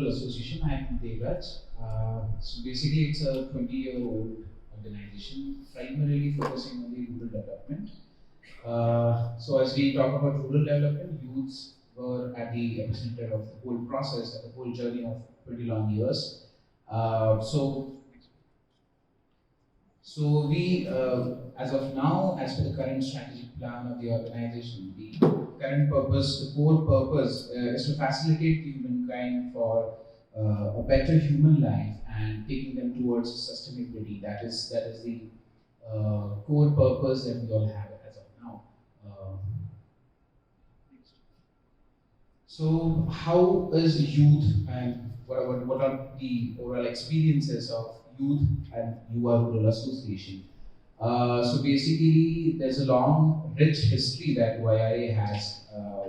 Rural Association. I am Devaraj. So basically, it's a 20-year-old organization, primarily focusing on the rural development. So as we talk about rural development, youths were at the epicenter of the whole process, at the whole journey of 20 long years. So we, as of now, as per the current strategic plan of the organization, the current purpose, the core purpose is to facilitate humankind for a better human life and taking them towards sustainability. That is the core purpose that we all have as of now. So how is youth and what are the overall experiences of youth and YUVA Rural Association? So basically, there's a long, rich history that YRA has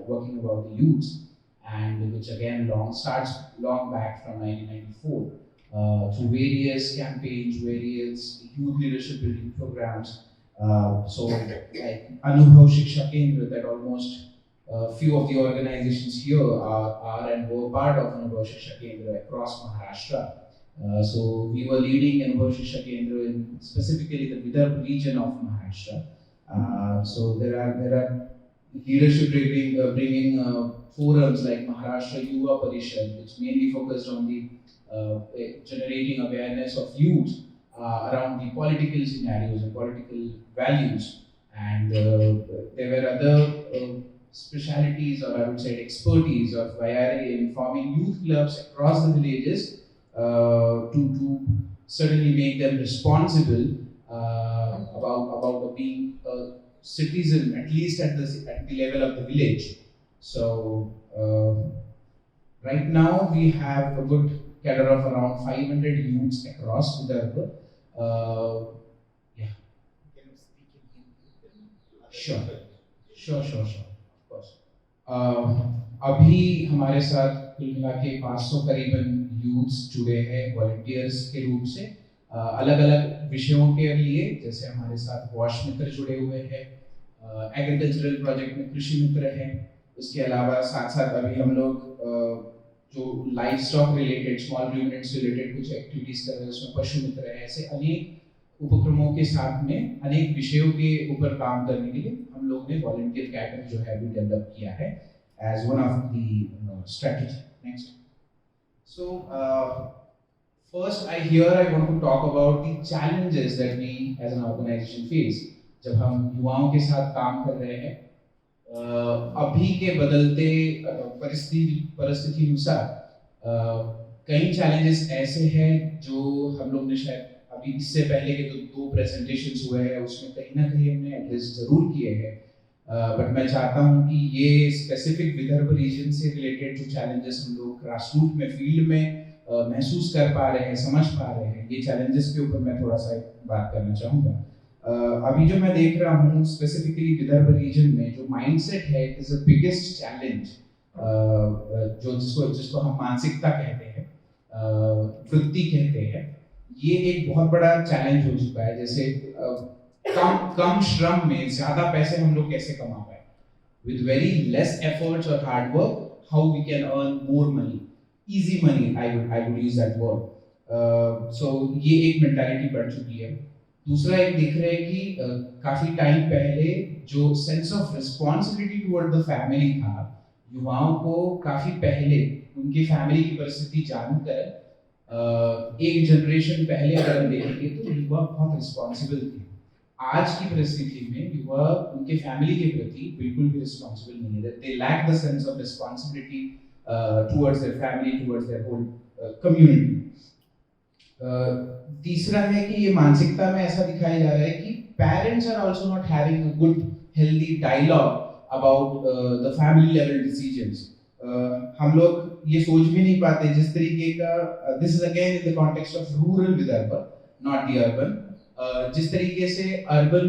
working about the youths, and which again starts long back from 1994 through various campaigns, various youth leadership building programs. So like Anubhav Shiksha Kendra, that almost few of the organizations here are and were part of Anubhav Shiksha Kendra across Maharashtra. So we were leading Anubhav Shiksha Kendra in specifically the Vidarbha region of Maharashtra. So there are leadership bringing forums like Maharashtra Yuva Parishad, which mainly focused on the generating awareness of youth around the political scenarios and political values. And there were other specialities, or I would say expertise of YRA in forming youth clubs across the villages to certainly make them responsible about being a citizen, at least at the level of the village. So right now we have a good cadre of around 500 youths across Vidarbha. Yeah. Can you speak in Hindi? Sure. Of course. अभी हमारे साथ कुल मिला के 500 करीबन youths जुड़े हैं volunteers के रूप से अलग अलग विषयों के लिए, जैसे हमारे साथ वॉश मित्र जुड़े हुए हैं, एग्रीकल्चरल प्रोजेक्ट में कृषि मित्र हैं, उसके अलावा साथ साथ अभी हम लोग जो life stock related, small ruminants related कुछ एक्टिविटीज कर रहे हैं, उसमें पशु मित्र हैं। ऐसे अनेक उपक्रमों के साथ में अनेक विषयों के ऊपर काम करने के लिए हम लोग ने वॉलंटियर कैडर जो है भी डेवलप किया है as one of the strategy. Next. So first I want to talk about the challenges that we as an organization face जब हम युवाओं के साथ काम कर रहे हैं। अभी के बदलते परिस्थिति अनुसार कई चैलेंजेस ऐसे हैं जो हम लोग ने शायद अभी इससे पहले के जो 2 प्रेजेंटेशंस हुए हैं उसमें कहीं ना कहीं हमने एड्रेस जरूर किए हैं, बट मैं चाहता हूं कि ये स्पेसिफिक विदर्भ रीजन से रिलेटेड जो चैलेंजेस हम लोग ग्रासरूट में फील्ड में महसूस कर पा रहे हैं, समझ पा रहे हैं, ये चैलेंजेस के ऊपर मैं थोड़ा सा बात करना चाहूँगा। अभी जो मैं देख रहा हूँ स्पेसिफिकली विदर्भ रीजन में जो माइंडसेट है, it is the biggest challenge, जो जिसको हम मानसिकता कहते हैं, वृत्ति कहते हैं, ये एक बहुत बड़ा चैलेंज हो चुका है। जैसे कम श्रम में ज्यादा पैसे हम लोग कैसे कमा पाए, with very less efforts or hard work, how we can earn more money, easy money, I would use that word. So ये एक मेंटालिटी बढ़ चुकी है। दूसरा एक दिख रहा है कि काफी टाइम पहले जो sense of responsibility toward the family था, युवाओं को काफी पहले उनकी फैमिली की परिस्थिति जानकर एक जनरेशन पहले अगर हम देखेंगे तो युवा बहुत रिस्पॉन्सिबल थे। आज की परिस्थिति में युवा उनके फैमिली के प्रति बिल्कुल भी रिस्पॉन्सिबल नहीं है। They lack the sense of responsibility towards their family, towards their whole community. तीसरा है कि ये मानसिकता में ऐसा दिखाया जा रहा है कि parents are also not having a good healthy dialogue about the family level decisions. हम लोग ये सोच भी नहीं पाते जिस तरीके का, this is again in the context of rural Vidarbha, not the urban, जिस तरीके से अर्बन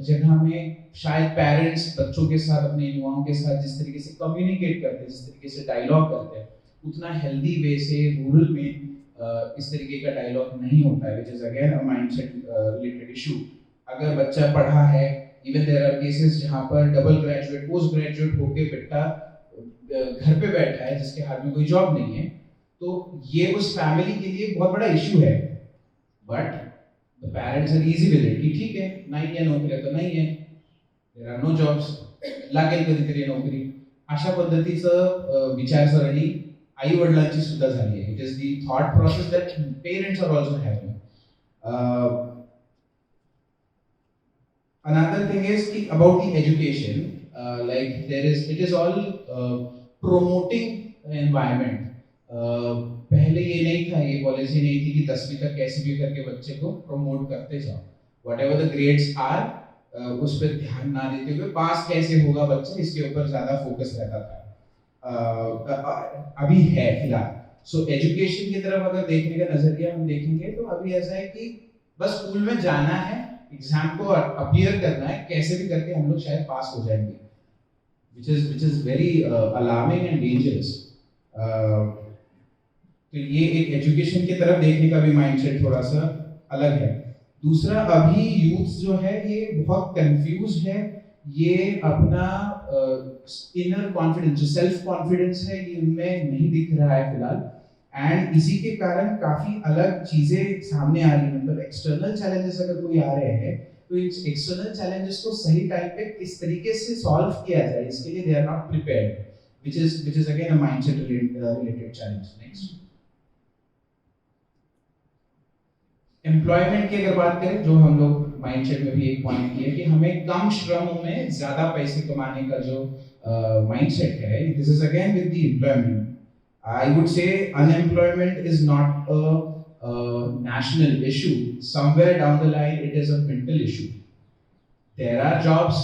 जगह में शायद पेरेंट्स बच्चों के साथ, अपने युवाओं के साथ जिस तरीके से कम्युनिकेट करते हैं, जिस तरीके से डायलॉग करते हैं, उतना हेल्दी वे से रूरल में इस तरीके का डायलॉग नहीं होता है, which is again a mindset related issue। अगर बच्चा पढ़ा है, इवन देयर आर केसेस जहाँ पर डबल ग्रेजुएट, पोस्ट ग्रेजुएट होके बेटा घर पे बैठा है जिसके हाथ में कोई जॉब नहीं है, तो ये उस फैमिली के लिए बहुत बड़ा इशू है, but the parents are easy with it कि ठीक है, नहीं है नोकरी तो नाही आहे, देर आर नो जॉब्स, लागेल कधीतरी नोकरी, अशा पद्धतीचं विचारसरणी आई वडिलांची सुद्धा झाली आहे. It is the thought process that parents are also having. Another thing is about the education, like it is all promoting environment. पहले ये नहीं था, ये पॉलिसी नहीं थी कि 10वीं तक कैसे भी करके बच्चे को प्रमोट करते जाओ, whatever the grades are, उस पर ध्यान ना देते हुए पास कैसे होगा बच्चा, इसके ऊपर ज्यादा फोकस रहता था. अभी है फिलहाल. सो एजुकेशन की तरफ अगर देखने का नजरिया हम देखेंगे तो अभी ऐसा है कि बस स्कूल में जाना है, एग्जाम को अपीयर करना है, कैसे भी करके हम लोग शायद पास हो जाएंगे, which is very alarming and dangerous. तो ये एक एजुकेशन की तरफ देखने का भी माइंडसेट थोड़ा सा अलग है. दूसरा, अभी यूथ जो है ये बहुत कंफ्यूज है, ये अपना इनर कॉन्फिडेंस, जो सेल्फ कॉन्फिडेंस है, ये उनमें नहीं दिख रहा है फिलहाल. एंड इसी के कारण काफी अलग चीजें सामने आ रही हैं. मतलब एक्सटर्नल चैलेंजेस अगर कोई आ रहे हैं तो इस एक्सटर्नल चैलेंजेस को सही टाइम पे किस तरीके से सॉल्व किया जाए, इसके लिए they are not prepared, which is again a mindset related challenge. Next, employment की अगर बात करें, जो हम लोग माइंडसेट में भी एक पॉइंट किया कि हमें कम श्रम में ज्यादा पैसे कमाने का जो माइंडसेट है, this is again with the employment. I would say unemployment is not a national issue. Somewhere down the line, it is a mental issue. There are jobs,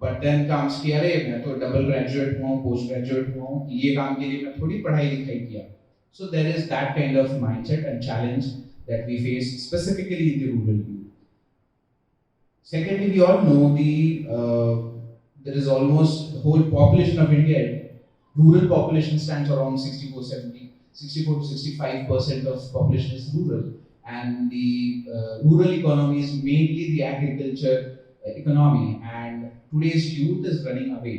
but then comes कि अरे मैं तो double graduate हूँ, post graduate हूँ, ये काम के लिए मैं थोड़ी पढ़ाई लिखाई किया. So there is that kind of mindset and challenge that we face specifically in the rural youth. Secondly, we all know there is almost the whole population of India. Rural population stands around 64 to 65% of population is rural, and the rural economy is mainly the agriculture economy, and today's youth is running away.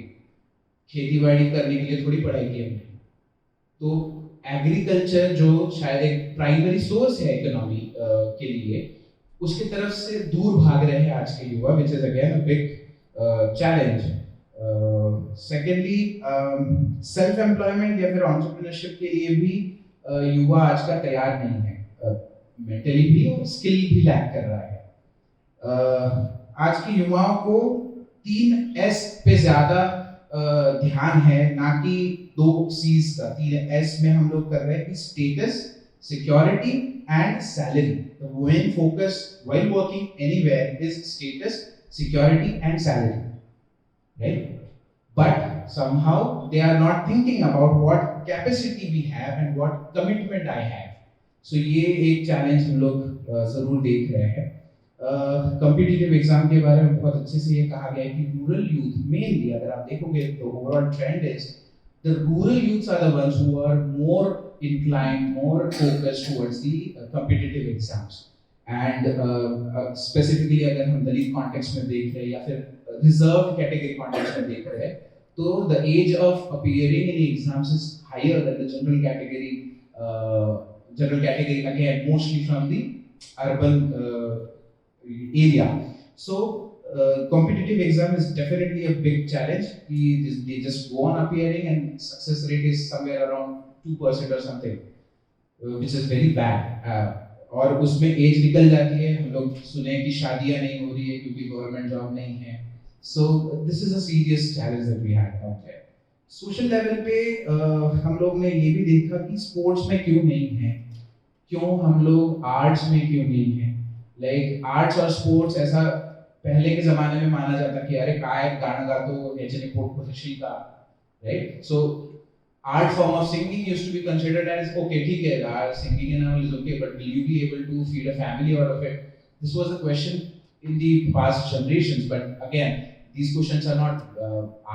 खेती बाड़ी करने के लिए थोड़ी पढ़ाई की हमने, तो एग्रीकल्चर जो शायद एक प्राइमरी सोर्स है इकोनॉमी के लिए, उसकी तरफ से दूर भाग रहे हैं आज के युवा, which is again a big challenge. Secondly, self employment या फिर एंटरप्रेन्योरशिप के लिए भी युवा आज का तैयार नहीं है, मेंटली भी और स्किल भी लैक कर रहा है. आज के युवाओं को 3S पे ज्यादा ध्यान है, ना कि 2C's का. 3S में हम लोग कर रहे हैं कि status, security and salary. The main focus while working anywhere is status, security and salary. Right? But somehow they are not thinking about what capacity we have and what commitment I have. So ये एक challenge हम लोग जरूर देख रहे हैं. Competitive exam के बारे में बहुत अच्छे से ये कहा गया है कि रूरल यूथ मेनली, अगर आप देखोगे तो overall trend is the rural youths are the ones who are more inclined, more focused towards the competitive exams. And specifically अगर हम दलित कॉन्टेक्स्ट में देख रहे हैं या फिर रिजर्व कैटेगरी कॉन्टेक्स्ट में देख रहे हैं, तो the age of appearing in the exams is higher than the general category. General category again mostly from the urban area. So competitive exam is definitely a big challenge. They just go on appearing and success rate is somewhere around 2% or something, which is very bad. और उसमें as निकल जाती है, हम लोग सुने कि शादियां नहीं हो रही है क्योंकि गवर्नमेंट जॉब नहीं है. So this is a serious challenge that we had out there. Social level पे हम लोग ने ये भी देखा कि स्पोर्ट्स में क्यों नहीं है, क्यों हम लोग आर्ट्स में क्यों नहीं है. लाइक आर्ट्स और स्पोर्ट्स ऐसा पहले के जमाने में माना जाता कि अरे काय गाना गा तो याच्याने पोट भरशील का, right. So art form of singing used to be considered as okay, ठीक है, singing and all is okay, but will you be able to feed a family out of it? This was the question in the past generations, but again these questions are not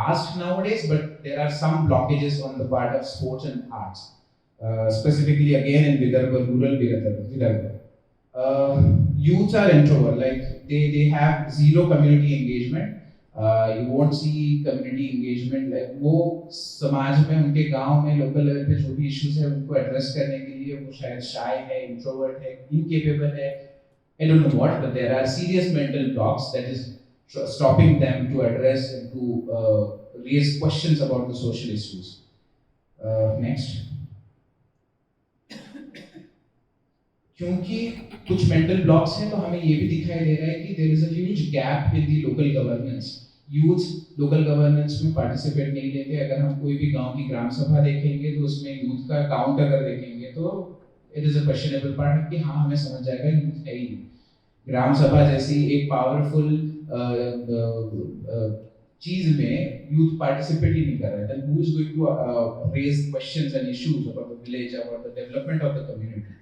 asked nowadays, but there are some blockages on the part of sports and arts, specifically again in Vidarbha, rural Vidarbha. Youths are introvert, like they have zero community engagement. You won't see community engagement, like वो समाज में उनके गांव में local level पे जो भी issues है उनको एड्रेस करने के लिए वो शायद शाय है, इंट्रोवर्ट है, इनकेपेबल है, I don't know what, but there are serious mental blocks that is stopping them to address and to raise questions about the social issues. Next. क्योंकि कुछ मेंटल ब्लॉक्स हैं तो हमें ये भी दिखाई दे रहा है कि there is a huge gap in the local governance. Youth local governance में पार्टिसिपेट नहीं लेते. अगर हम कोई भी गांव की ग्राम सभा देखेंगे तो उसमें यूथ का काउंट अगर देखेंगे तो it is a questionable part कि हाँ हमें समझ जाएगा यूथ है ही नहीं. ग्राम सभा जैसी एक पावरफुल चीज में यूथ पार्टिसिपेट ही नहीं कर रहा है. Then who is going to raise questions and issues about the village, about the development of the community.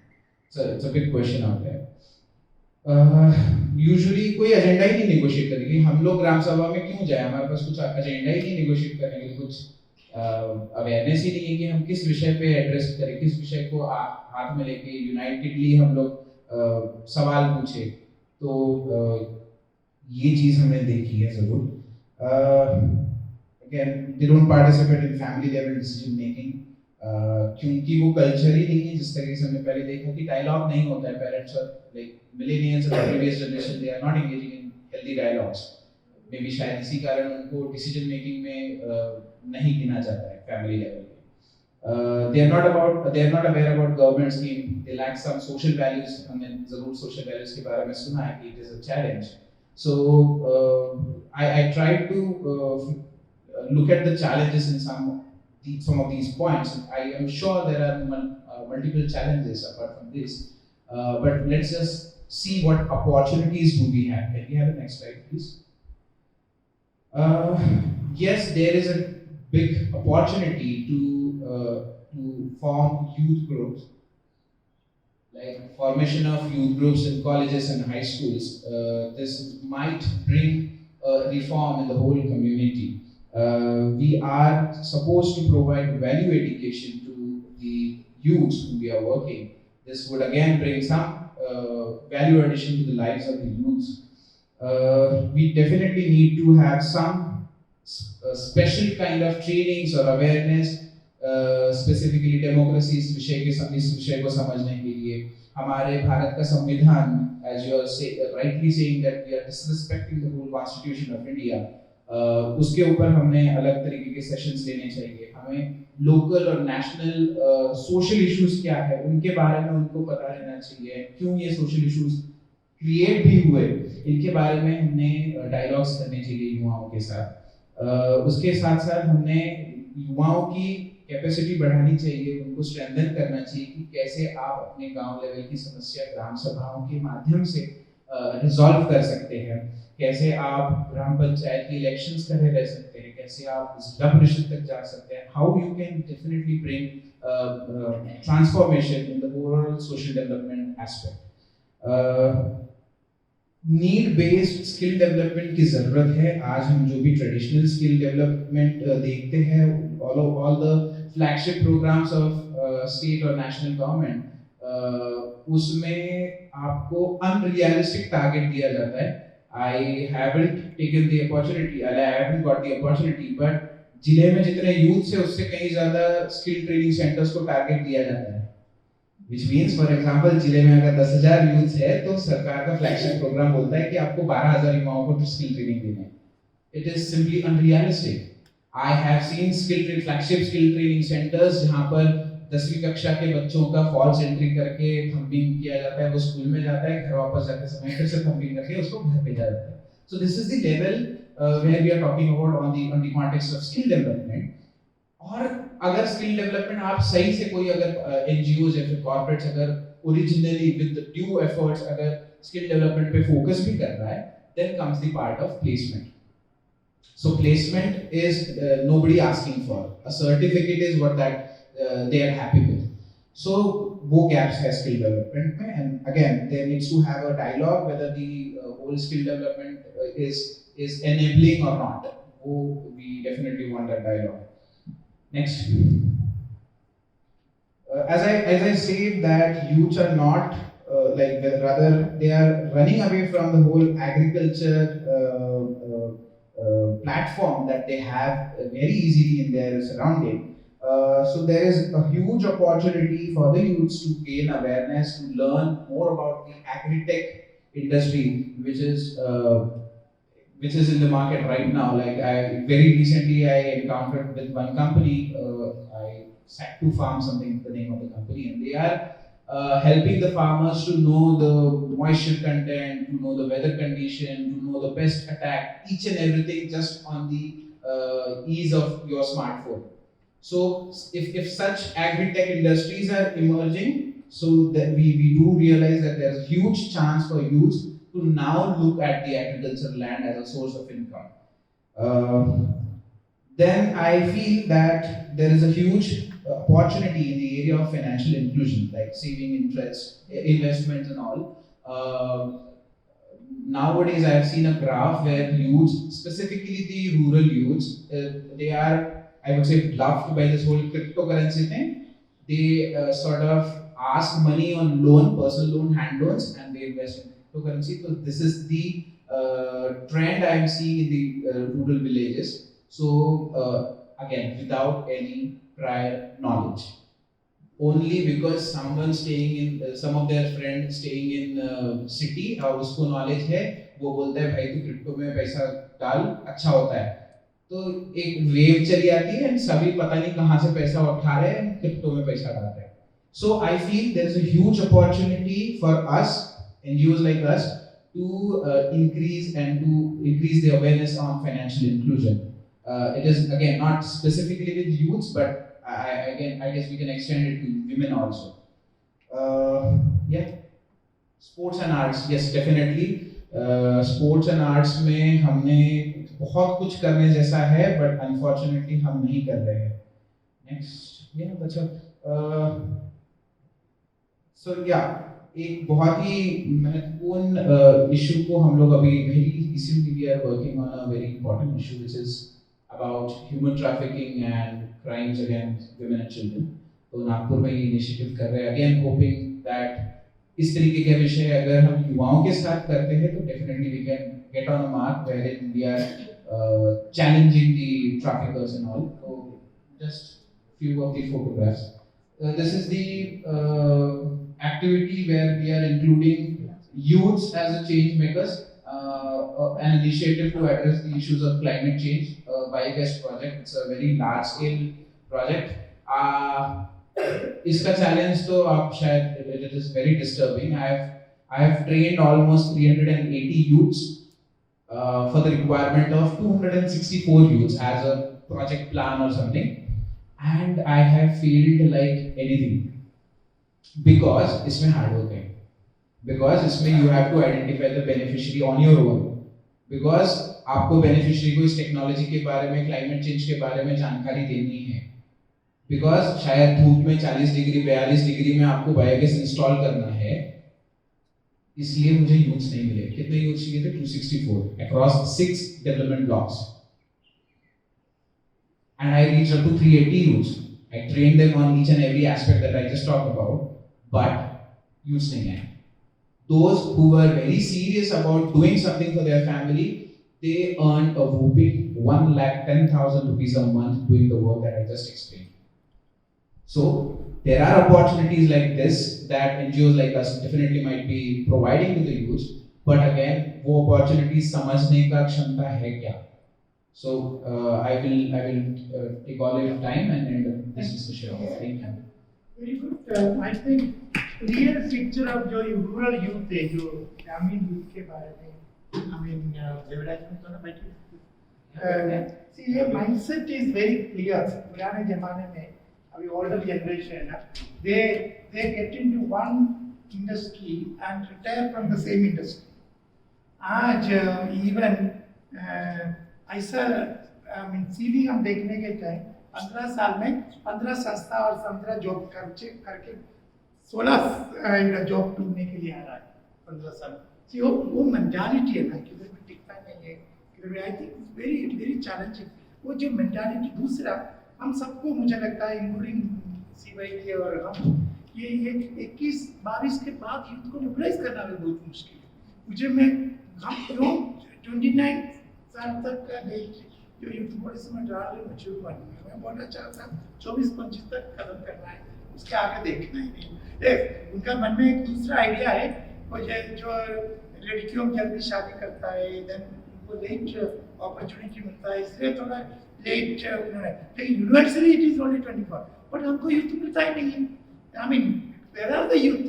So it's a big question out there. Usually कोई एजेंडा ही नहीं नेगोशिएट करेंगे. हम लोग ग्राम सभा में क्यों जाए? हमारे पास कुछ एजेंडा ही नहीं नेगोशिएट करने के लिए, कुछ अवेयरनेस ही नहीं है कि हम किस विषय पे एड्रेस करें, किस विषय को हाथ में लेके यूनाइटेडली हम लोग सवाल पूछे. तो ये चीज हमने देखी है जरूर. Again, they don't participate in family level decision making. क्योंकि वो कल्चर ही नहीं है. जिस तरीके से हमने पहले देखा कि डायलॉग नहीं होता है. पेरेंट्स और लाइक मिलेनियल्स और previous generation they are not engaging in healthy dialogues. Maybe शायद इसी कारण उनको डिसीजन मेकिंग में नहीं गिना जाता है फैमिली लेवल पे. They are not aware about government scheme. They lack some social values. हमने जरूर सोशल वैल्यूज के बारे में सुना है कि it is a challenge. So I try to look at the challenges in some of these points. I am sure there are multiple challenges apart from this, but let's just see what opportunities do we have. Can we have the next slide, please? Yes, there is a big opportunity to form youth groups, like formation of youth groups in colleges and high schools. This might bring a reform in the whole community. We are supposed to provide value education to the youths whom we are working. This would again bring some value addition to the lives of the youths. We definitely need to have some special kind of trainings or awareness, specifically democracy इस विषय को समझने के लिए. हमारे भारत का संविधान, as you are rightly saying that we are disrespecting the whole Constitution of India. उसके ऊपर हमने अलग तरीके के सेशंस लेने चाहिए. हमें लोकल और नेशनल सोशल इश्यूज क्या है उनके बारे में उनको पता रहना चाहिए. क्यों ये सोशल इश्यूज क्रिएट भी हुए इनके बारे में हमने डायलॉग्स करने चाहिए युवाओं के साथ. उसके साथ साथ हमने युवाओं की कैपेसिटी बढ़ानी चाहिए, उनको स्ट्रेंथन करना चाहिए कि कैसे आप अपने गांव लेवल की समस्या ग्राम सभाओं के माध्यम से रिजॉल्व कर सकते हैं. कैसे आप ग्राम पंचायत की इलेक्शंस करे रह सकते हैं, कैसे आप जिला परिषद तक जा सकते हैं. How you can definitely bring transformation in the overall social development aspect. Need based skill development की जरूरत है. आज हम जो भी ट्रेडिशनल स्किल डेवलपमेंट देखते हैं, all the flagship programs of state और नेशनल गवर्नमेंट, उसमें आपको अनरियलिस्टिक टारगेट दिया जाता है. I haven't taken the opportunity, I haven't got the opportunity, but जिले में जितने यूथ से उससे कहीं ज्यादा स्किल ट्रेनिंग सेंटर्स को टारगेट दिया जाता है. Which means, for example, जिले में अगर 10,000 यूथ है तो सरकार का फ्लैगशिप प्रोग्राम बोलता है कि आपको 12,000 युवाओं को स्किल ट्रेनिंग देनी है. It is simply unrealistic. I have seen flagship skill training centers जहाँ पर 10वीं कक्षा के बच्चों का फॉल्स एंट्री करके थंबिंग किया जाता है. वो स्कूल में जाता है, घर वापस जाते समय फिर से थंबिंग करके उसको घर भेजा जाता है. So this is the level where we are talking about on the context of skill development. और अगर स्किल डेवलपमेंट आप सही से कोई अगर NGOs या फिर कॉर्पोरेट्स अगर ओरिजिनली विद ड्यू एफर्ट्स अगर स्किल डेवलपमेंट पे फोकस भी कर रहा है, then comes the part of placement. So placement is nobody asking for. A certificate is what that they are happy with. So वो gaps है skill development में. And again there needs to have a dialogue whether the whole skill development is enabling or not. We definitely want that dialogue. Next. As I said that youths are not rather they are running away from the whole agriculture platform that they have very easily in their surrounding. So there is a huge opportunity for the youths to gain awareness, to learn more about the agri-tech industry, which is in the market right now. Like I very recently I encountered with one company, I sat to farm something, the name of the company, and they are helping the farmers to know the moisture content, to know the weather condition, to know the pest attack, each and everything just on the ease of your smartphone. So if such agri-tech industries are emerging, so that we do realize that there's a huge chance for youths to now look at the agricultural land as a source of income. Uh, then I feel that there is a huge opportunity in the area of financial inclusion, like saving interest, investments, and all. Nowadays, I have seen a graph where youths, specifically the rural youths, they are, I would say, bluffed by this whole cryptocurrency thing. They sort of ask money on loan, personal loan, hand loans, and they invest in cryptocurrency. So this is the trend I'm seeing in the rural villages. So again, without any prior knowledge, only because someone staying in some of their friends staying in city और उसको knowledge है, वो बोलता है भाई तू crypto में पैसा डाल अच्छा होता है, तो एक वेव चली आती है and सभी पता नहीं कहाँ से पैसा उठा रहे हैं क्रिप्टो में पैसा डाल रहे हैं. So I feel there is a huge opportunity for us, NGOs like us, to increase the awareness on financial inclusion. It is again not specifically with youths, but I guess we can extend it to women also. Yeah, sports and arts, yes, definitely. Sports and arts में हमने बहुत कुछ करने जैसा है, but unfortunately हम नहीं कर रहे हैं. Next, yeah, that's all. So yeah, एक बहुत ही महत्वपूर्ण इशू को हम लोग अभी very recently we are working on a very important issue which is about human trafficking and crimes against women and children. तो नागपुर में ये इनिशिएटिव कर रहे हैं, again hoping that इस तरीके के विषय अगर हम युवाओं के साथ करते हैं तो definitely we can get on a mark wherein we are challenging the traffickers and all. So just few of the photographs. This is the activity where we are including youths as a change makers, an initiative to address the issues of climate change, biogas project. It's a very large scale project. इसका challenge तो आप शायद it is very disturbing. I have trained almost 380 youths for the requirement of 264 youths as a project plan or something, and I have failed like anything. Because इसमें hard work है, because इसमें you have to identify the beneficiary on your own, because आपको beneficiary को इस technology के बारे में, climate change के बारे में जानकारी देनी है, because शायद धूप में 40 डिग्री 42 डिग्री में आपको बायोगैस इंस्टॉल करना है, इसलिए मुझे यूथ्स नहीं मिले. कितने यूथ्स चाहिए थे? 264 across 6 development blocks, and I reached up to 380 youths. I trained them on each and every aspect that I just talked about. But use nahi hai. Those who were very serious about doing something for their family, they earned a whopping 1,10,000 rupees a month doing the work that I just explained. So there are opportunities like this that NGOs like us definitely might be providing to the youth. But again, वो opportunities समझने का क्षमता है क्या? So I will take all your time and end this discussion. Thank you. Very good. I think clear picture of जो rural youth है, जो ग्रामीण youth के बारे में, I mean देवराज में तो ना बैठे. See, ये mindset is very clear. पुराने जमाने में अभी older generation है ना, they get into one industry and retire from the same industry. आज even ऐसा I mean CV हम देखने के टाइम 15 साल में 15 संस्था और 15 जॉब करके 16 जॉब ढूंढने के लिए आ रहा है 15 साल. वो मेंटालिटी है ना, किधर भी टिकता नहीं है, किधर भी. I think very very challenging वो जो मेंटालिटी. दूसरा हम सबको मुझे लगता है इंक्लूडिंग CYDA और हम ये 21-22 के बाद यूथ को मोबिलाइज करना भी बहुत मुश्किल है. मुझे मैं हम क्यों 29 साल तक का डेट जो यूथ पॉलिसी में डाल रहे हैं शुरू करना है। मैं बोलना चाहता हूँ 24-25 तक खत्म करना है, उसके आगे देखना ही नहीं। देख उनका मन में एक दूसरा आइडिया है, वो जो लड़कियों की जल्दी शादी करता है, देन उनको लेट अपॉर्चुनिटी मिलता है, इसलिए थोड़ा लेट उन्होंने, लेकिन universally it is only 24, but हमको यूथ मिलता ही नहीं है। I mean where are the youth,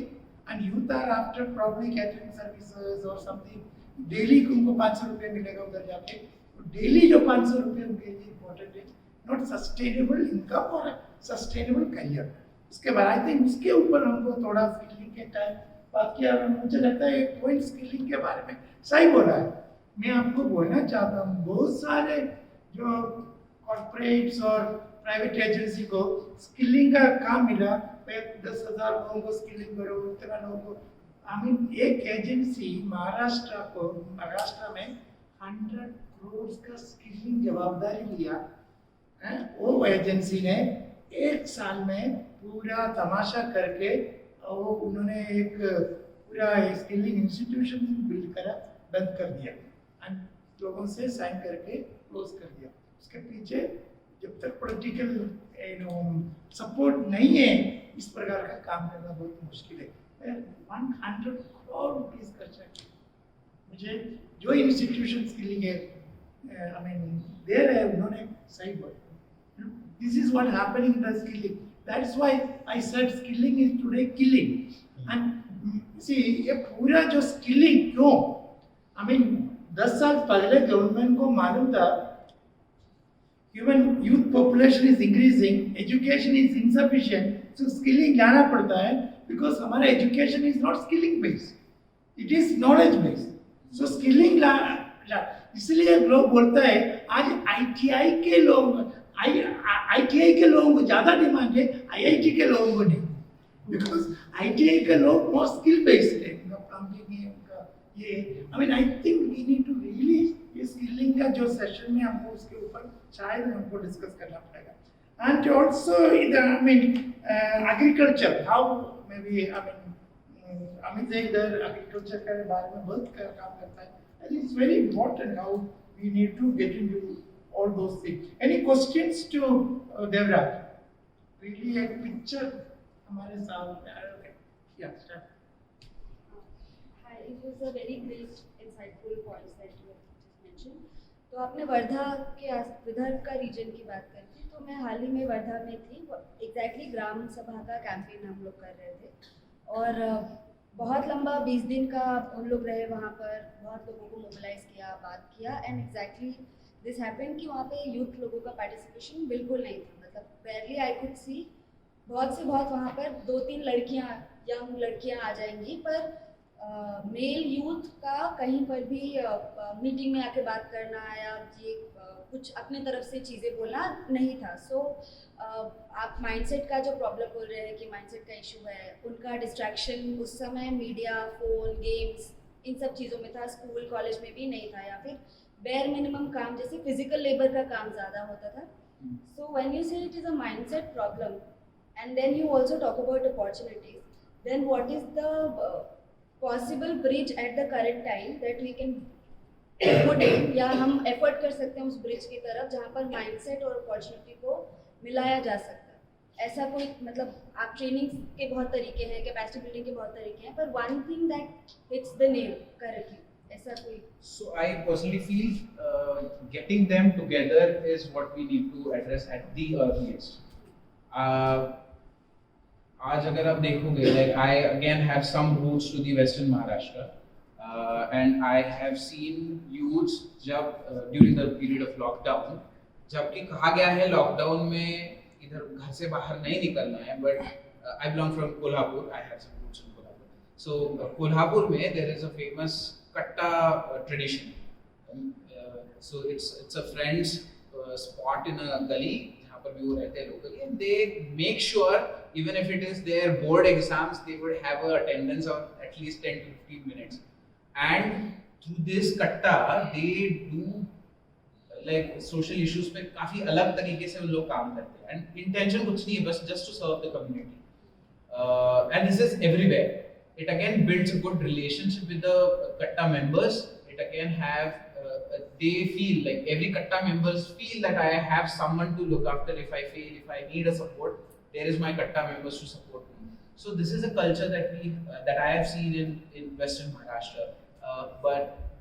and youth are after probably catering services और समथिंग, डेली उनको 500 रुपये मिलेगा उधर जाके, डेली जो 500 रुपये उनके लिए इम्पोर्टेंट है, नॉट सस्टेनेबल इनकम और सस्टेनेबल करियर। उसके बाद आई थिंक उसके ऊपर हमको थोड़ा स्किलिंग के टाइम बात किया। मुझे लगता है एक पॉइंट स्किलिंग के बारे में सही बोला है। मैं आपको बोलना चाहता हूँ बहुत सारे जो कॉर्पोरेट्स और प्राइवेट एजेंसी को स्किलिंग का काम मिला, 10,000 लोगों को स्किलिंग करो, इतना लोगों को। आई मीन एक एजेंसी महाराष्ट्र में 100 करोड़ का स्किलिंग जवाबदारी लिया है। वो एजेंसी ने एक साल में पूरा तमाशा करके वो उन्होंने एक पूरा स्किलिंग इंस्टीट्यूशन बिल्ड करा, बंद कर दिया एंड लोगों से साइन करके क्लोज कर दिया। उसके पीछे जब तक पॉलिटिकल सपोर्ट नहीं है, इस प्रकार का काम करना बहुत मुश्किल है। 100 करोड़ रुपीज खर्चा किया। मुझे जो इंस्टीट्यूशन स्किलिंग है, आई मीन देर है, उन्होंने सही बोला। This is what happening in the skilling, that's why I said skilling is today killing. And see ये पूरा जो स्किलिंग क्यों, आई मीन 10 साल पहले गवर्नमेंट को मालूम था human youth population is increasing, education is insufficient, so skilling लाना पड़ता है, because हमारा education is not skilling based, it is knowledge based, so skilling इसलिए लोग बोलता है आज ITI के लोगों को ज़्यादा डिमांड है, IIT के लोगों को नहीं, because ITI के लोग more skill based है, उनका प्लम्बिंग है, उनका ये, I mean I think we need to really ये स्किलिंग का जो सेशन में हमको उसके ऊपर शायद हमको डिस्कस करना पड़ेगा। And also I mean agriculture, how maybe, I mean Amit इधर एग्रीकल्चर के बारे में बहुत काम करता है, and it's very important how we need to get into all those things. Any questions to Devraj? Really एक पिक्चर हमारे सामने आ रहा है। या start. Hi, it was a very great, insightful points that you have just mentioned. तो आपने वर्धा के विदर्भ का रीजन की बात कर थी, तो मैं हाल ही में वर्धा में थी, एग्जैक्टली ग्राम सभा का कैंपेन हम लोग कर रहे थे, और बहुत लंबा 20 दिन का हम लोग रहे वहाँ पर, बहुत लोगों को मोबिलाइज किया, बात किया, एंड एग्जैक्टली दिस हैपेंड कि वहाँ पे यूथ लोगों का पार्टिसिपेशन बिल्कुल नहीं था, मतलब बैरली आई कुड सी, बहुत से बहुत वहाँ पर 2-3 लड़कियाँ, यंग लड़कियाँ आ जाएंगी, पर मेल यूथ का कहीं पर भी मीटिंग में आके बात करना या ये कुछ अपने तरफ से चीज़ें बोलना नहीं था। सो आप माइंडसेट का जो प्रॉब्लम बोल रहे हैं कि माइंडसेट का इशू है, उनका डिस्ट्रैक्शन उस समय मीडिया, फोन, गेम्स, इन सब चीज़ों में था, स्कूल कॉलेज में भी नहीं था, या फिर बेयर मिनिमम काम जैसे फिजिकल लेबर का काम ज़्यादा होता था। So when you say it is a mindset problem and then you also talk about opportunities, then what is the possible bridge at the current time that we can put in, या हम effort कर सकते हैं उस bridge की तरफ जहाँ पर माइंडसेट और अपॉर्चुनिटी को मिलाया जा सकता है। ऐसा कोई, मतलब आप ट्रेनिंग के बहुत तरीके हैं, कैपेसिटी बिल्डिंग के बहुत तरीके हैं, पर one thing that hits the nail correctly, ऐसा कोई? So I personally feel getting them together is what we need to address at the earliest. आज अगर आप देखोगे, like I again have some roots to the Western Maharashtra, and I have seen youths जब during the period of lockdown, जबकि कहा गया है lockdown में इधर घर से बाहर नहीं निकलना है, but I belong from Kolhapur, I have some roots in Kolhapur. So Kolhapur में there is a famous katta tradition. So it's a friend's spot in a gully जहाँ पर भी वो रहते हैं locally, and they make sure even if it is their board exams, they would have a attendance of at least 10 to 15 minutes. And through this katta, they do like social issues पे काफी अलग तरीके से उन लोग काम करते हैं. And intention कुछ नहीं है, बस just to serve the community. And this is everywhere. It again builds a good relationship with the katta members. It again have they feel like every Katta members feel that I have someone to look after if I fail, if I need a support, there is my Katta members to support me. So this is a culture that I have seen in Western Maharashtra,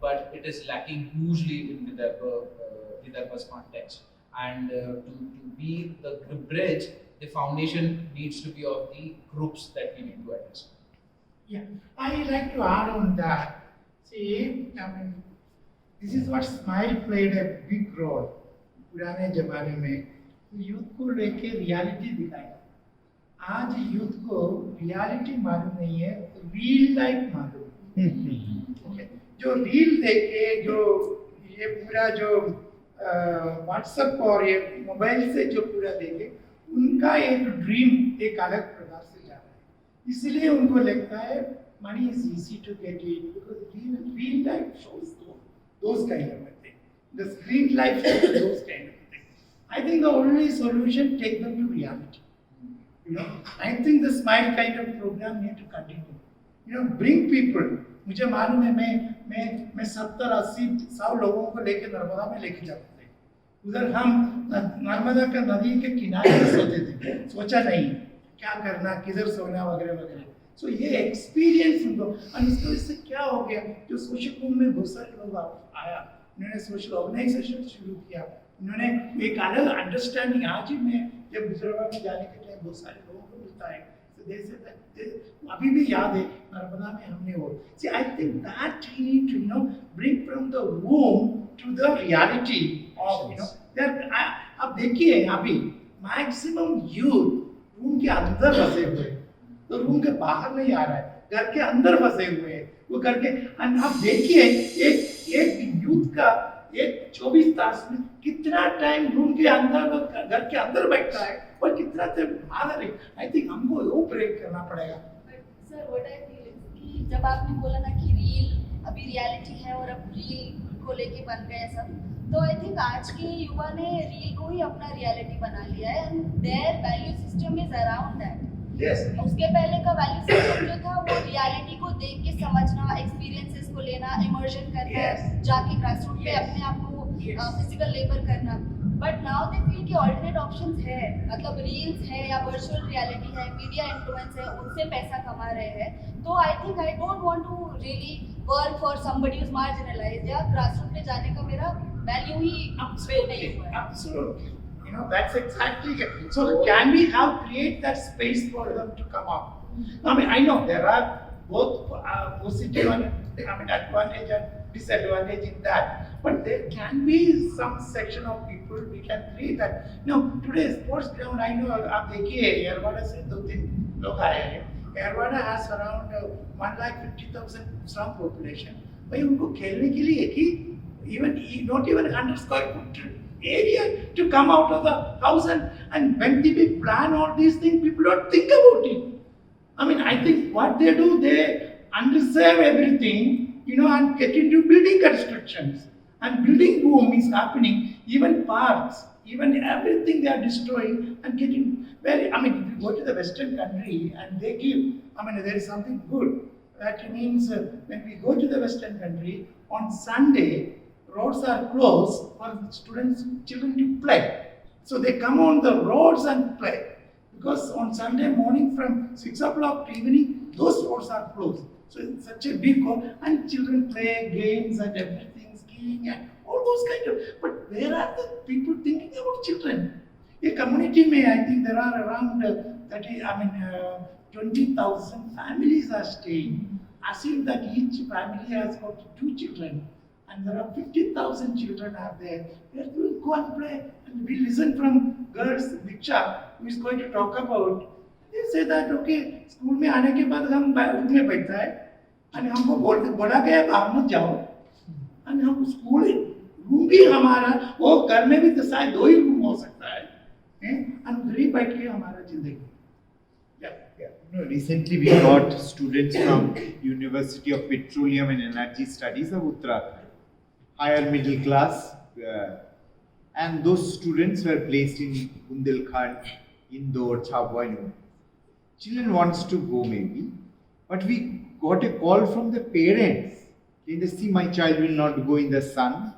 but it is lacking hugely in Vidarbha's context. And to be the bridge, the foundation needs to be of the groups that we need to address. Yeah, I like to add on that. See, I mean, this is what Smile played a big role. पुराने जमाने में youth को लेके reality दिखाई. आज youth को reality मालूम नहीं है, रियल लाइफ मालूम है. Okay. जो रील देखे, जो ये पूरा जो व्हाट्सएप और ये मोबाइल से जो पूरा देखे, उनका एक ड्रीम एक अलग प्रकार से जा रहा है. इसलिए उनको लगता है money is easy to get in because real life shows those kind of things. The screen life shows those kind of things. I think the only solution, take them to reality. You know, I think the Smile kind of program need to continue. You know, bring people. मुझे मालूम है मैं 70-80-100 लोगों को लेके नर्मदा में लेके जाते थे. उधर हम नर्मदा का नदी के किनारे सोते थे, सोचा नहीं क्या करना, किधर सोना वगैरह वगैरह. सो ये एक्सपीरियंस उनको, और इसको इससे क्या हो गया, जो सोशल मूव में बहुत सारे लोग आया, उन्होंने सोशल ऑर्गेनाइजेशन शुरू किया, उन्होंने एक अलग अंडरस्टैंडिंग. आज ही मैं जब गुजरात में जाने के टाइम बहुत सारे लोगों को मिलता है, अभी भी याद है नर्मदा में हमने वो. See I think that we need to, you know, bring from the room to the reality of, you know, that. अब देखिए अभी मैक्सिमम यूथ रूम के अंदर फंसे हुए, तो रूम के बाहर नहीं आ रहा है, घर के अंदर फंसे हुए हैं. वो घर के, आप देखिए एक यूथ का एक 24 तास में कितना टाइम रूम के अंदर घर के अंदर बैठता है और कितना टाइम बाहर है. आई थिंक हमको वो ब्रेक करना पड़ेगा. Sir what I feel is कि जब आपने बोला ना कि रील अभी रियलिटी है और अब रील को लेके बन गए सब, तो आई थिंक आज के युवा ने रील को ही अपना रियलिटी बना लिया है and their value system is around that. Yes. उसके पहले का वैल्यू सिस्टम जो था वो रियलिटी को देख के समझना, एक्सपीरियंसेस को लेना, इमर्जन करना, Yes. जाके ग्रासरूट पे Yes. अपने आप को Yes. फिजिकल लेबर करना. बट नाउ दे फील कि ऑल्टरनेट ऑप्शंस है, मतलब रील्स है या वर्चुअल रियलिटी है, मीडिया इन्फ्लुएंस है, उनसे पैसा कमा रहे हैं. तो I think I don't want to really work for somebody who's marginalised, या ग्रासरूट पे जाने का मेरा वैल्यू ही बिल्ड नहीं हुआ है. Absolutely. You know, that's exactly it. So can we have create that space for them to come up? I mean, I know there are both positive and advantage and disadvantage in that, but there can be some section of people we can create that. You know, today sports ground, I know, आप देखिए एयरवाड़ा से 2-3 लोग आए हैं. एयरवाड़ा has around 150,000 strong population. भाई उनको खेलने के लिए एक ही not even 100 square foot area to come out of the house, and when people plan all these things, people don't think about it. I mean, I think what they do, they underserve everything, you know, and get into building constructions, and building boom is happening. Even parks, even everything they are destroying and getting very. I mean, if you go to the Western country and they give, I mean, there is something good. That means when we go to the Western country on Sunday, roads are closed for children to play. So they come on the roads and play. Because on Sunday morning from 6 o'clock to evening, those roads are closed. So it's such a big call, and children play games and everything, skiing and all those kind of. But where are the people thinking about children? A community may, I think there are around 20,000 families are staying. Assume that each family has got 2 children. And there are 50,000 children out there. Where we will go and play, and we listen from girls, Diksha, who is going to talk about. They say that okay, school में आने के बाद हम room में बैठता है, and हमको बोला गया बाहर मत जाओ, and हम स्कूल रूम भी हमारा, वो घर में भी तो शायद 2 ही रूम हो सकता है, and उधर ही बैठ के हमारा जिंदगी. No, recently we got students from University of Petroleum and Energy Studies of Uttarakhand, higher middle class, and those students were placed in Bundelkhand, Indore, Chabwa. Children wants to go maybe, but we got a call from the parents. They see my child will not go in the sun,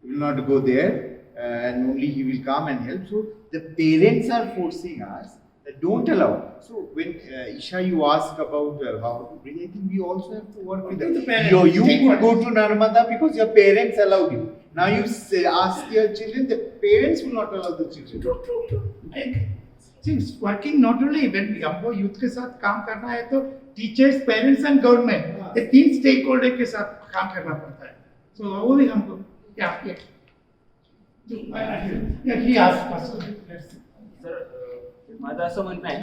He will not go there, and only he will come and help. So the parents are forcing us that don't allow. So when Isha, you ask about how to bring, I think we also have to work with The them. parents. You could go to Narmada because your parents allowed you. Now you say, ask your children, the parents will not allow the children. True. See, it's working not only when हमको youth के साथ काम करना है तो teachers, parents and government ये तीन stakeholder के साथ काम करना पड़ता है. So वो भी हमको yeah. He asked first. Sir माझं असं म्हणणं आहे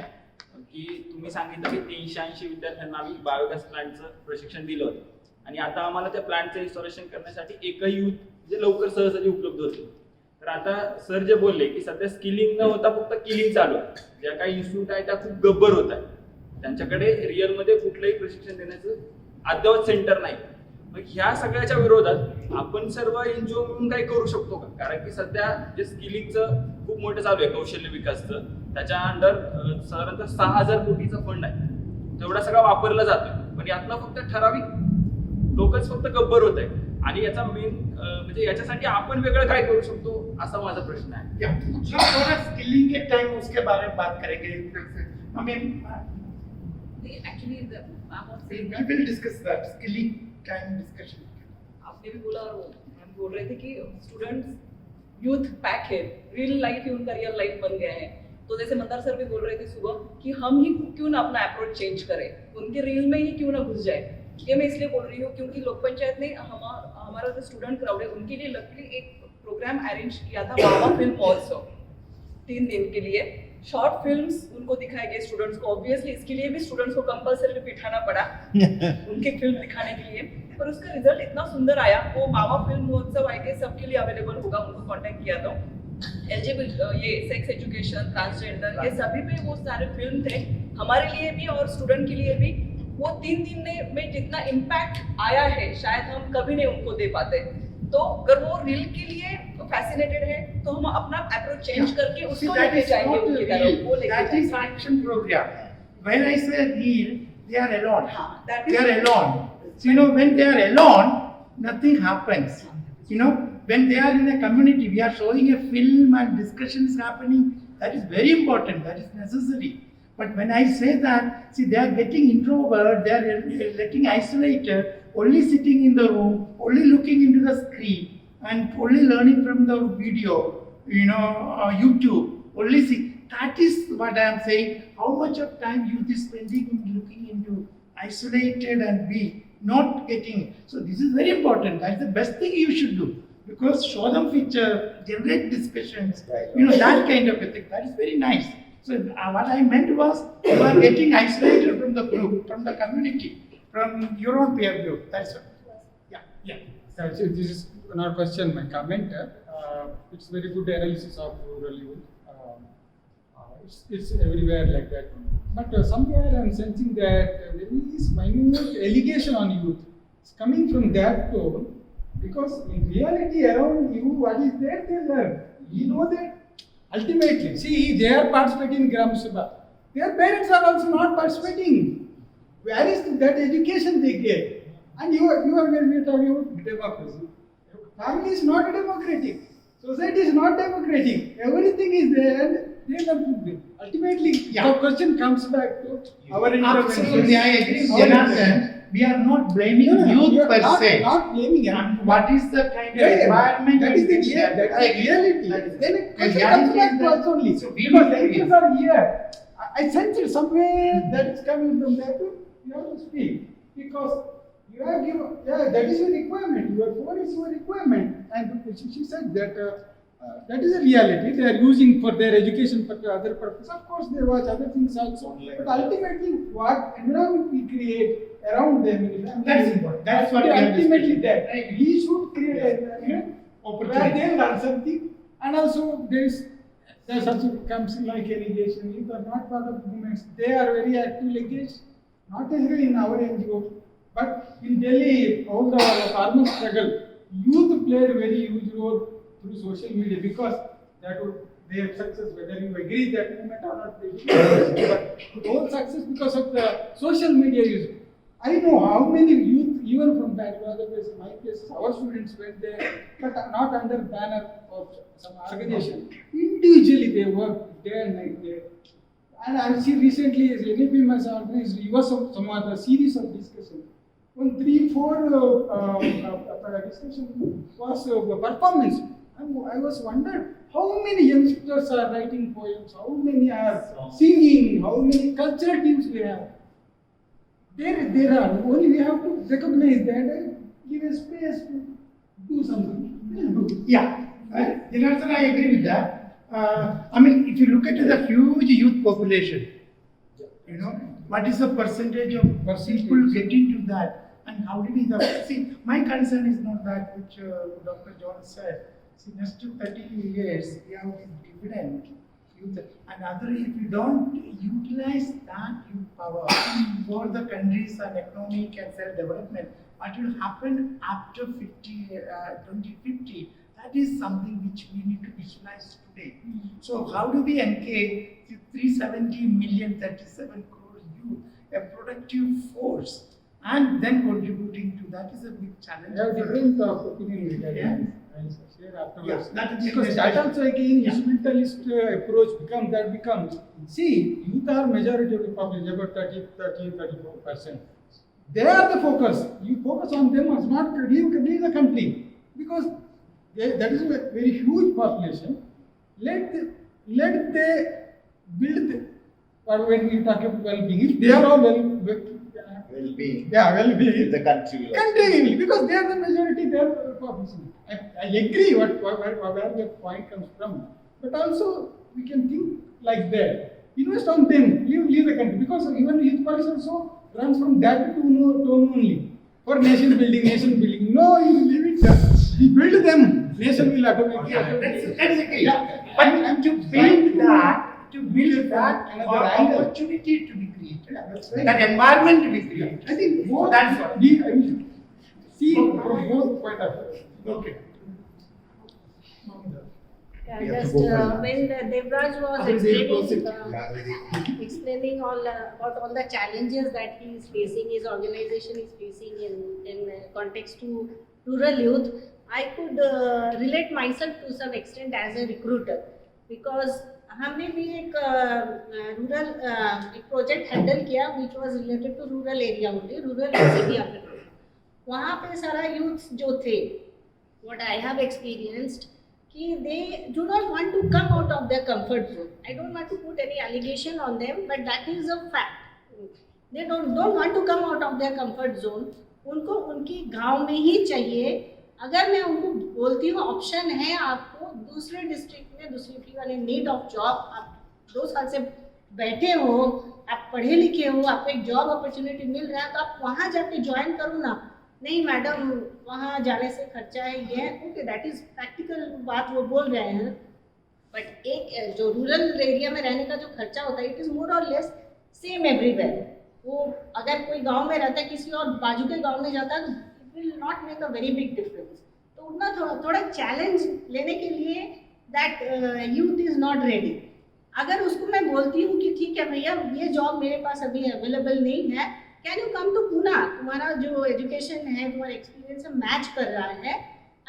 की तुम्ही सांगितलं की 380 विद्यार्थ्यांना आम्ही बायोगॅस प्लांटचं प्रशिक्षण दिलं होतं आणि आता आम्हाला त्या प्लांटचं इन्स्टॉलेशन करण्यासाठी एकही युथ म्हणजे लवकर सहज उपलब्ध होते. तर आता सर जे बोलले की सध्या स्किलिंग न होता फक्त किलिंग चालू आहे. ज्या काही इन्स्टिट्यूट आहे त्या खूप गब्बर होत आहे. त्यांच्याकडे रिअलमध्ये कुठलंही प्रशिक्षण देण्याचं अद्यावत सेंटर नाही. मग ह्या सगळ्याच्या विरोधात आपण सर्व एनजीओ म्हणून काही करू शकतो का? कारण की सध्या जे स्किलिंगचं खूप मोठं चालू आहे कौशल्य विकासचं, त्याच्या अंडर साधारणतः 6,000 कोटीचा फंड आहे. तेवढा सगळा वापरला जातोय पण यातनं फक्त ठराविक लोकच फक्त गब्बर होत आहे. आणि याचा मेन म्हणजे याच्यासाठी आपण वेगळं काय करू शकतो असा माझा प्रश्न आहे. थोड़ा स्किलिंग के टाइम उसके बारे में बात करेंगे. I mean, actually we will discuss that skilling time discussion. आपने भी बोला और हम बोल रहे थे कि स्टूडेंट्स यूथ पैक है, रियल लाइफ ही उनका रियल लाइफ बन गया है. तो जैसे मंदार सर भी बोल रहे थे सुबह कि हम ही क्यों ना अपना अप्रोच चेंज करें, उनके रील में ही क्यों ना घुस जाए. ये मैं इसलिए बोल रही हूँ क्योंकि लोक पंचायत ने हमारा जो स्टूडेंट क्राउड है उनके लिए लकीली एक प्रोग्राम अरेंज किया था, वावा फिल्म महोत्सव 3 दिन के लिए. शॉर्ट फिल्म्स उनको दिखाए गए स्टूडेंट्स को. ऑब्वियसली इसके लिए भी स्टूडेंट्स को कंपल्सरी बिठाना पड़ा उनके फिल्म दिखाने के लिए. पर उसका रिजल्ट इतना सुंदर आया. वो मावा फिल्म महोत्सव आई के सबके लिए अवेलेबल होगा, उनको कांटेक्ट किया तो ये सेक्स एजुकेशन, ट्रांसजेंडर, ये सभी पे वो सारे फिल्म थे हमारे लिए भी और स्टूडेंट के लिए भी. वो 3 दिन में जितना इम्पैक्ट आया है शायद हम कभी नहीं उनको दे पाते. तो अगर वो रील के लिए फैसिनेटेड है तो हम अपना अप्रोच चेंज करके उसको लेके जाएंगे उनकी तरफ. वो लेके That is जाएंगे. action program. When I say reel, they are alone. that They is- are alone. So, you know, when they are alone, nothing happens. You know, when they are in a community, we are showing a film and discussions happening. That is very important. That is necessary. But when I say that, see, they are getting introvert. They are getting isolated. Only sitting in the room, only looking into the screen, and only learning from the video. You know, YouTube. Only see. That is what I am saying. How much of time youth is spending in looking into isolated and weak, not getting. So this is very important. That's the best thing you should do. Because show them picture, generate discussions, you know, that kind of a thing. That is very nice. So what I meant was you are getting isolated from the group, from the community, from your own peer group. That's all. Yeah. So this is not question, my comment. It's very good analysis of rural youth. It's everywhere like that. But somewhere I'm sensing that there is minute allegation on youth. It's coming from that tone because in reality around you, what is there, they learn. You know that ultimately, see, they are participating in Gram Sabha. Their parents are also not participating. Where is that education they get? And you are when we are talking about democracy. Family is not democratic. Society is not democratic. Everything is there and they learn from them. Ultimately, the question comes back to our intervention. Absolutely, I agree with Jonathan. We are not blaming youth per se. Not blaming them. What is the kind of environment? That is the in which they are- reality. That is reality. That is- Then the question reality comes back is to that- us only. So we Because will the agree. answers are here. I sense it somewhere that is coming from there too. You have to speak because you have given. Yeah, that is your requirement. Your phone is your requirement, and she said that. That is a reality. They are using for their education for the other purpose. Of course, they watch other things also. But ultimately, what environment we create around them is That's important. That's what we are ultimately discussing. that. Right. We should create an environment where they learn something, and also there's also comes like irrigation. If they are not part of movements, they are very active engaged. Not necessarily in our NGO, but in Delhi, all the farmer struggle, youth played a very huge role through social media because that would their success, whether you agree that movement or not, but whole success because of the social media use. I know how many youth even from that other places, my places, our students went there, but not under banner of some organization. Individually, they work day and night there. And I see recently, NAPM has organized some other series of discussion. 1, 3, 4 discussion was performance. I was wondered how many youngsters are writing poems, how many are singing, how many cultural teams we have. There are. Only we have to recognize that and give a space to do something. We'll do. Yeah, Devaraj, I agree with that. I mean, if you look at the huge youth population, you know, what is the percentage of people getting to that, and how do we see? My concern is not that which Dr. John said. See, next to 30 years, we have this dividend. And other, if you don't utilize that youth power for the countries and economic and self-development, what will happen after 2050? That is something which we need to visualize today. So how do we engage the 370 million, 37 crore youth, a productive force, and then contributing to that is a big challenge. I have different opinion regarding I'll share afterwards. Yeah, that is Because that also again instrumentalist approach becomes. See, youth are majority of the population, about 34%. They are the focus. You focus on them as not leave the country, because that is a very huge population. Let they build. Or when we talk about well-being, if they are all well-being. Yeah, well-being. The country will. Continue, because they are the majority, they are the population. I agree where the point comes from, but also we can think like that. Invest on them, leave the country, because even youth policy also runs from that to tone only. For nation building. No, you leave it there. We build them, nation will automatically. Yeah, that's okay. Yeah. But to build that Another angle. opportunity to be created, Yeah, that's right. that environment to be created. I think both That's what. we see from both point of view. Okay. Yeah, just when Devaraj was explaining all about all the challenges that he is facing, his organization is facing in context to rural youth, I could relate myself to some extent as a recruiter, because हमने भी एक rural एक project handle किया which was related to rural area only, rural city. वहाँ पे सारा youths जो थे, what I have experienced, कि they do not want to come out of their comfort zone. I don't want to put any allegation on them, but that is a fact. They don't want to come out of their comfort zone. उनको उनकी गांव में ही चाहिए. अगर मैं उनको बोलती हूँ ऑप्शन है आपको दूसरे डिस्ट्रिक्ट में, दूसरी फील्ड वाले नीड ऑफ जॉब, आप 2 साल से बैठे हो, आप पढ़े लिखे हो, आपको एक जॉब अपॉर्चुनिटी मिल रहा है, तो आप वहाँ जाके ज्वाइन करो ना. नहीं मैडम, वहाँ जाने से खर्चा है, ये है. ओके, दैट इज प्रैक्टिकल बात वो बोल रहे हैं, बट एक जो रूरल एरिया में रहने का जो खर्चा होता है, इट इज मोर और लेस सेम एवरीवेयर. वो अगर कोई गांव में रहता है, किसी और बाजू के गांव में जाता है, तो it will not make a very big difference. तो उतना थोड़ा चैलेंज लेने के लिए that youth is not ready. अगर उसको मैं बोलती हूँ कि ठीक है भैया, ये जॉब मेरे पास अभी अवेलेबल नहीं है, can you come to Poona, तुम्हारा जो एजुकेशन है, तुम्हारा एक्सपीरियंस है, मैच कर रहा है,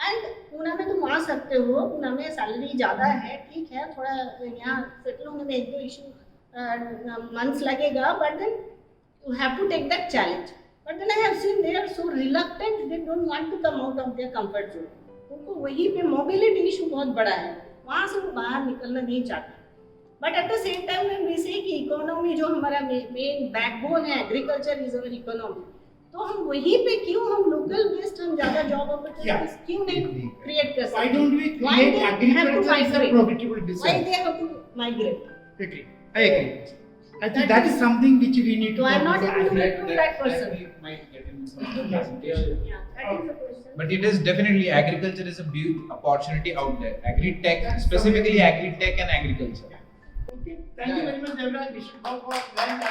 एंड पूना में तुम आ सकते हो, पूना में सैलरी ज़्यादा है, ठीक है, थोड़ा यहाँ सेटल होने में 1-2 इशू मंथ्स लगेगा, but then you have to take that challenge. But then I have seen they are so reluctant, they don't want to come out of their comfort zone. उनको वहीं पे mobility issue बहुत बड़ा है, वहाँ से वो बाहर निकलना नहीं चाहते. But at the same time when we say कि economy जो हमारा main backbone है, agriculture is our economy, तो हम वहीं पे क्यों हम local based हम ज़्यादा job opportunities क्यों नहीं create कर सकते? Why don't we create agriculture as a profitable business? Why they have to migrate? Agree. I agree. I think that is something which we need to. So I am not talk able to about. recruit that person. we might get in some other presentation. Yeah, that is the question. But it is definitely agriculture is a big opportunity out there. Agri-tech, specifically agri-tech and agriculture. Okay. Thank you very much, Devaraj. We should go for land.